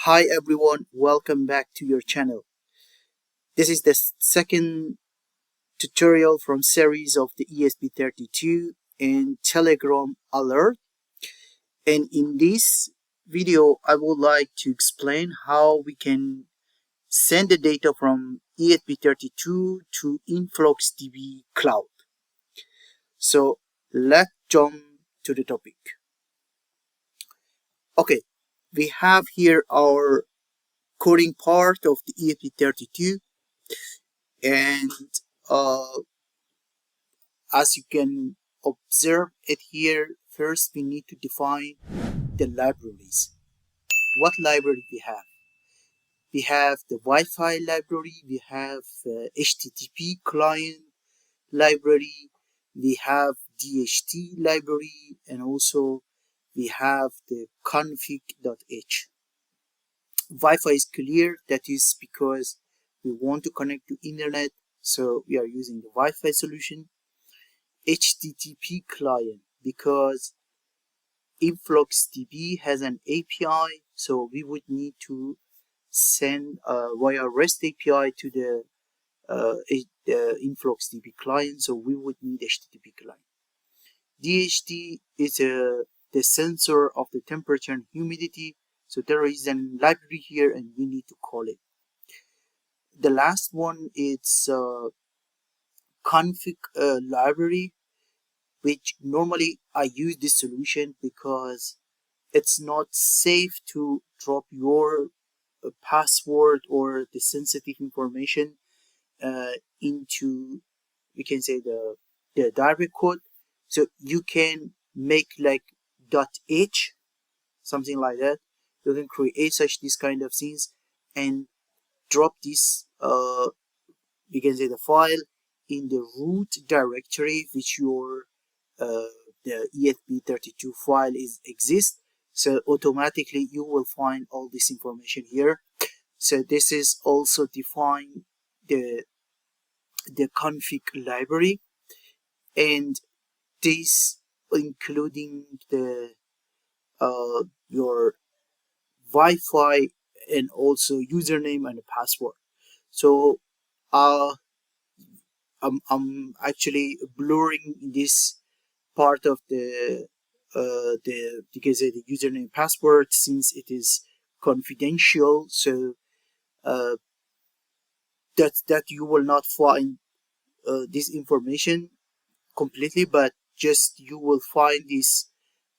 Hi everyone, welcome back to your channel. This is the second tutorial from series of the ESP32 and Telegram alert. And in this video, I would like to explain how we can send the data from ESP32 to InfluxDB Cloud. So let's jump to the topic. Okay, we have here our coding part of the ESP32. And as you can observe it here, first we need to define the libraries. What library we have? We have the Wi-Fi library, we have HTTP client library, we have DHT library, and also we have the config.h. Wi-Fi is clear, that is because we want to connect to internet, so we are using the Wi-Fi solution. HTTP client, because InfluxDB has an API, so we would need to send via REST API to the InfluxDB client, so we would need HTTP client. DHT is the sensor of the temperature and humidity, so there is a library here and we need to call it. The last one is config library, which normally I use this solution because it's not safe to drop your password or the sensitive information into, we can say, the direct code. So you can make like .h, something like that. You can create these kind of things and drop this we can say the file in the root directory which your the ESP32 file exists. So automatically you will find all this information here. So this is also define the config library, and this including the your Wi-Fi and also username and password. So I'm actually blurring this part of the you can say the username password, since it is confidential, so that you will not find this information completely, but just you will find this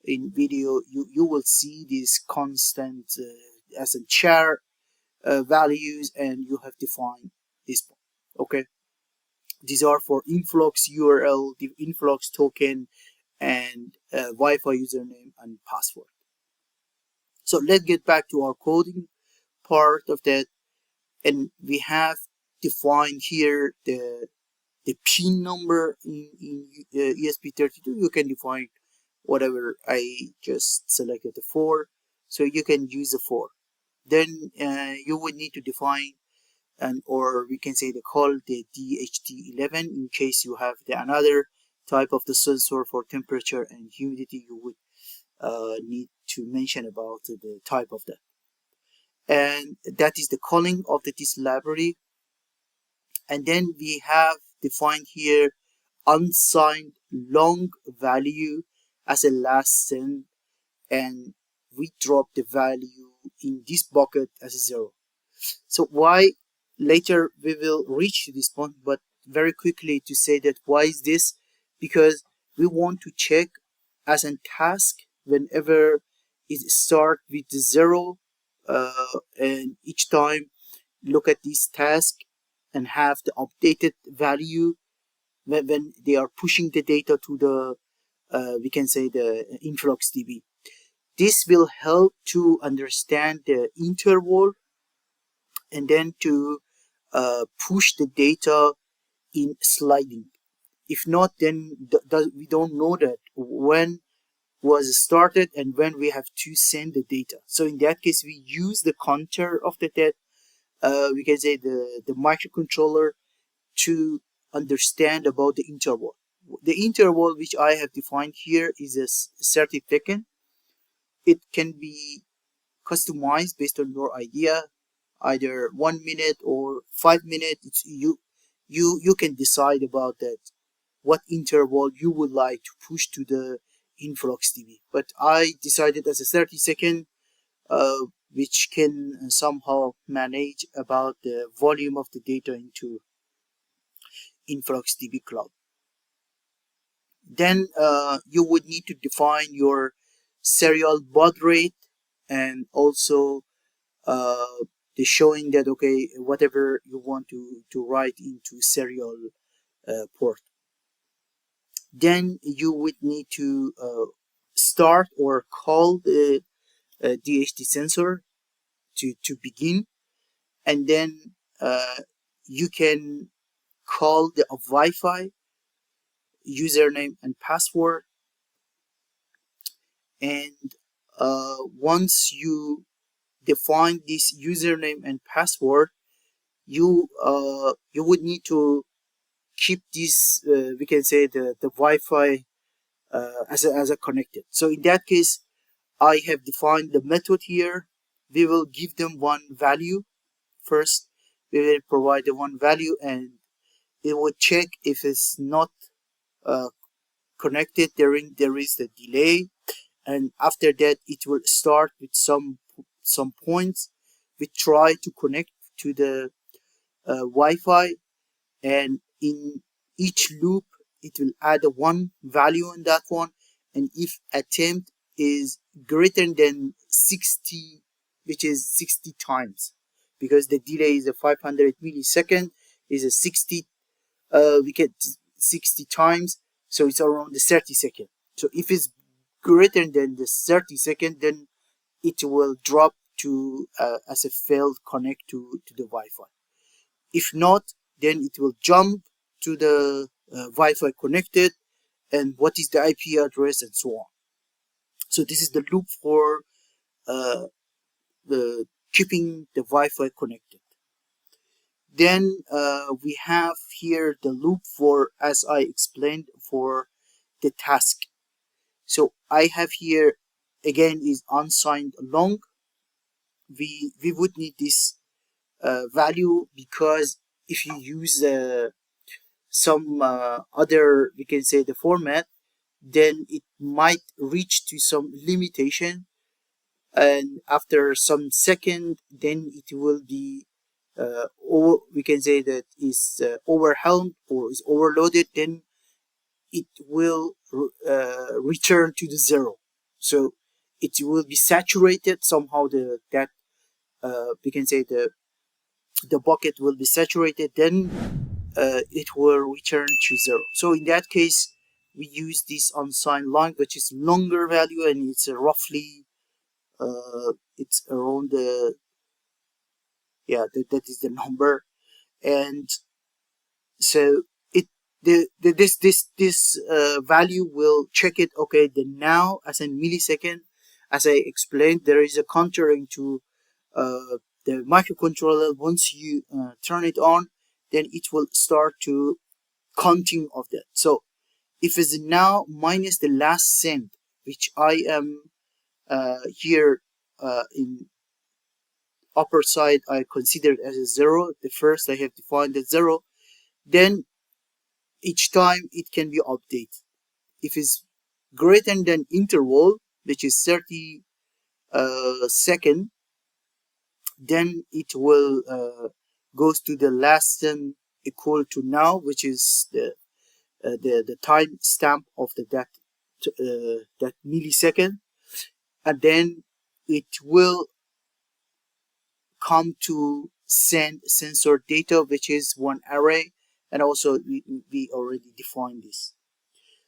in video. You will see this constant as a char values, and you have defined this point. Okay, these are for influx URL, the influx token, and Wi-Fi username and password. So let's get back to our coding part of that, and we have defined here the pin number in ESP32. You can define whatever. I just selected the 4, so you can use the 4. Then you would need to define, and or we can say the call the DHT11 in case you have another type of the sensor for temperature and humidity. You would need to mention about the type of that, and that is the calling of this library. And then we have defined here unsigned long value as a last send, and we drop the value in this bucket as a 0. So why, later we will reach this point, but very quickly to say that why is this? Because we want to check as a task whenever it start with 0, and each time look at this task and have the updated value when they are pushing the data to the we can say the InfluxDB. This will help to understand the interval and then to push the data in sliding. If not, then we don't know that when was started and when we have to send the data. So in that case, we use the counter of the we can say the microcontroller to understand about the interval. The interval which I have defined here is a 30 second. It can be customize based on your idea, either 1 minute or 5 minutes. It's you can decide about that, what interval you would like to push to the InfluxDB. But I decided as a 30-second, which can somehow manage about the volume of the data into InfluxDB Cloud. Then you would need to define your serial baud rate, and also the showing that okay, whatever you want to write into serial port. Then you would need to start or call the DHT sensor to begin, and then you can call the Wi-Fi username and password. And once you define this username and password, you would need to keep this we can say the Wi-Fi as a connected. So in that case, I have defined the method here. We will give them one value first. We will provide the one value, and it will check if it's not uh, connected. There is the delay, and after that it will start with some points. We try to connect to the Wi-Fi, and in each loop it will add a one value on that one, and if attempt is greater than 60, which is 60 times, because the delay is a 500 millisecond, is a 60 we get 60 times, so it's around the 30-second. So if it's greater than the 30-second, then it will drop to as a failed connect to the Wi-Fi. If not, then it will jump to the Wi-Fi connected, and what is the IP address, and so on. So this is the loop for the keeping the Wi-Fi connected. Then we have here the loop for, as I explained, for the task. So I have here again is unsigned long. We would need this value, because if you use some other, we can say, the format, then it might reach to some limitation, and after some second, then it will be or we can say that is overwhelmed or is overloaded. Then it will return to the zero. So it will be saturated somehow. That we can say the bucket will be saturated. Then it will return to zero. So in that case, we use this unsigned line, which is longer value, and it's roughly it's around the that is the number. And so it this value will check it. Okay, then now as a millisecond, as I explained, there is a counter into the microcontroller. Once you turn it on, then it will start to counting of that. So if it's now minus the last cent, which I am here in upper side, I consider it as a zero. The first I have defined as zero. Then each time it can be updated. If it's greater than interval, which is 30 second, then it will goes to the last cent equal to now, which is the time stamp of that millisecond, and then it will come to send sensor data, which is one array, and also we already defined this.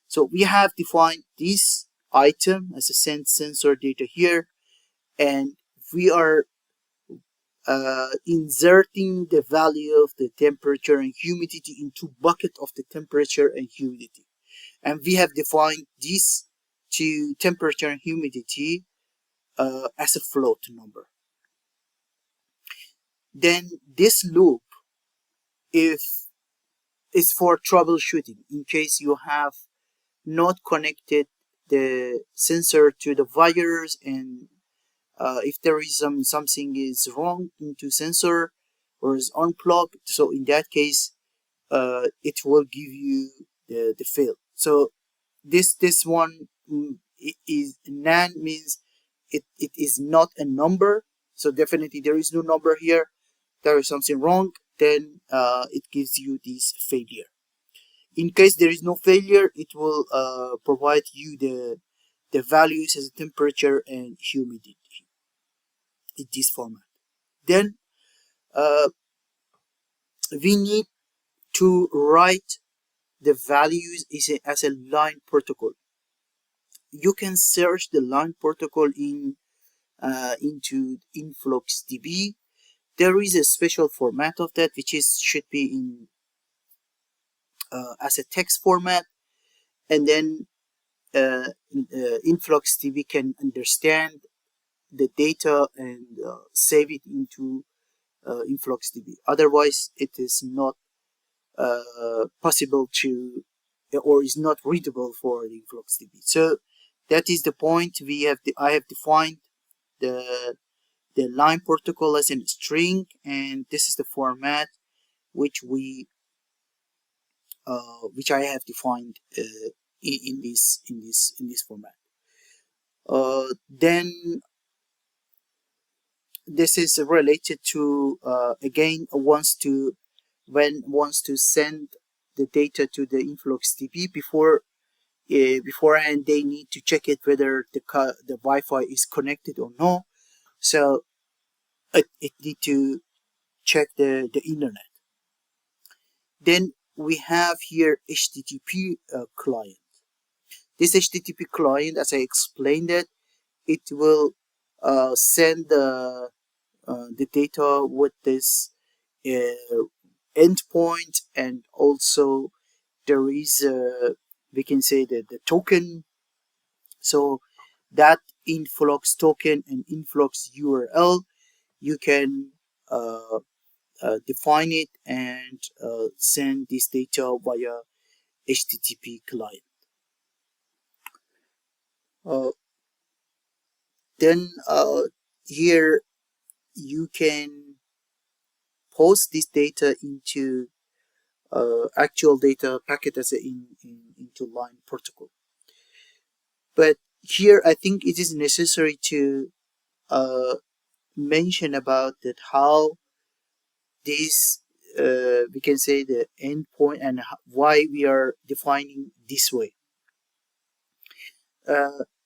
So we have defined this item as a send sensor data here, and we are inserting the value of the temperature and humidity into bucket of the temperature and humidity, and we have defined this to temperature and humidity as a float number. Then this loop, if is for troubleshooting, in case you have not connected the sensor to the wires, and if there is something is wrong into sensor or is unplugged, so in that case it will give you the fail. So this one is nan means it is not a number, so definitely there is no number here. There is something wrong, then it gives you this failure. In case there is no failure, it will provide you the values as temperature and humidity in this format. Then uh, we need to write the values as a line protocol. You can search the line protocol into InfluxDB. There is a special format of that, which is should be in as a text format, and then InfluxDB can understand the data and save it into InfluxDB. Otherwise, it is not possible to, or is not readable for the InfluxDB. So that is the point. I have defined the line protocol as a string, and this is the format which which I have defined in this format. Then this is related to again wants to send the data to the InfluxDB beforehand they need to check it whether the Wi-Fi is connected or no. So it need to check the internet. Then we have here HTTP client. This HTTP client, as I explained it will send the data with this endpoint, and also there is we can say that the token. So that influx token and influx URL, you can define it and send this data via HTTP client. Then here you can post this data into actual data packet as into line protocol. But here I think it is necessary to mention about that how this we can say the endpoint and why we are defining this way.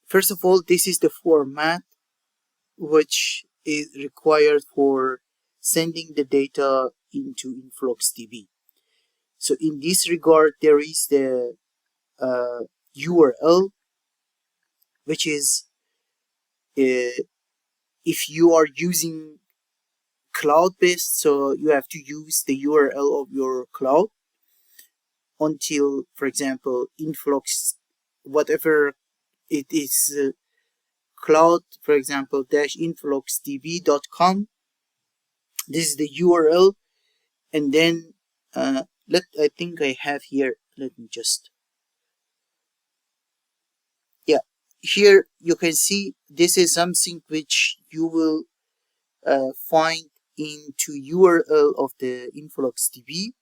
First of all, this is the format which is required for sending the data into InfluxDB. So in this regard, there is the URL, which is if you are using cloud-based, so you have to use the URL of your cloud until, for example, influx, whatever it is, cloud, for example, -influxdb.com. This is the URL, and then I think I have here. Let me just, yeah, here you can see this is something which you will find into URL of the InfluxDB.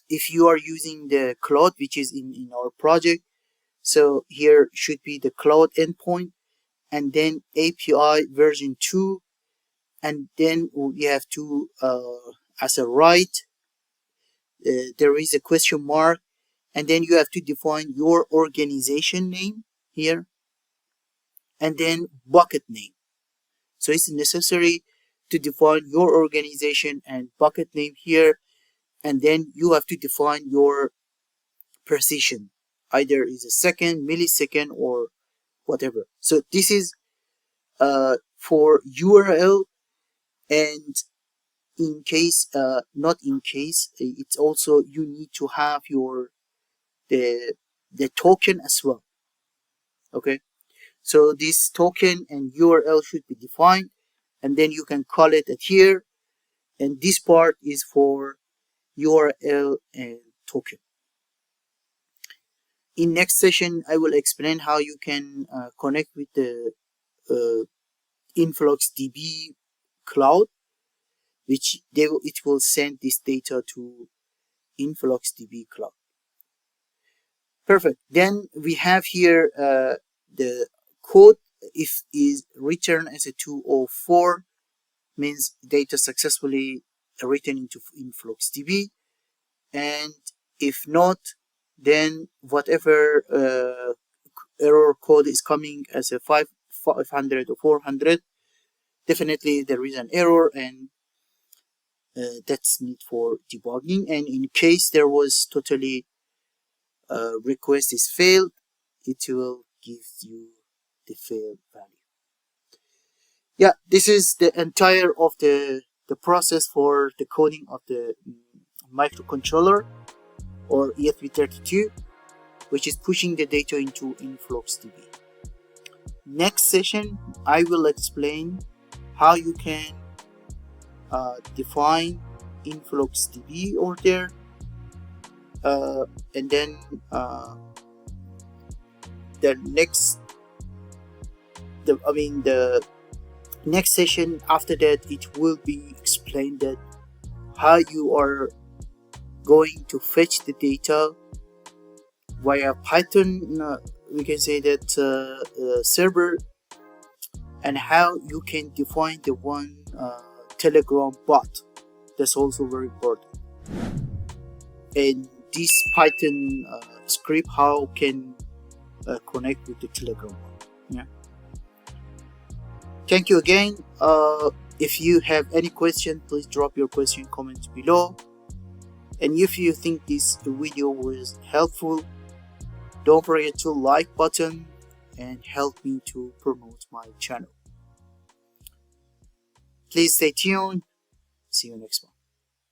If you are using the cloud, which is in our project, so here should be the cloud endpoint, and then API version 2, and then we have to as a write there is a question mark, and then you have to define your organization name here, and then bucket name. So it's necessary to define your organization and bucket name here, and then you have to define your precision, either is a second, millisecond, or whatever. So this is for URL, and in case not in case, it's also you need to have your the token as well. Okay, so this token and URL should be defined, and then you can call it at here, and this part is for URL and token. In next session, I will explain how you can connect with the InfluxDB Cloud, which it will send this data to InfluxDB Cloud. Perfect. Then we have here the code. If is returned as a 204, means data successfully written into InfluxDB, and if not, then whatever error code is coming as a 500 or 400, definitely there is an error, and that's need for debugging. And in case there was totally request is failed, it will give you the failed value. Yeah, this is the entire of the process for the coding of the microcontroller or ESP32, which is pushing the data into InfluxDB. Next session, I will explain how you can define InfluxDB over there, and then the next session after that, it will be explained that how you are going to fetch the data via Python, we can say that server, and how you can define the one Telegram bot. That's also very important. And this Python script, how can connect with the Telegram bot. Yeah. Thank you again. If you have any question, please drop your question comments below. And if you think this video was helpful, don't forget to like button and help me to promote my channel. Please stay tuned. See you next one.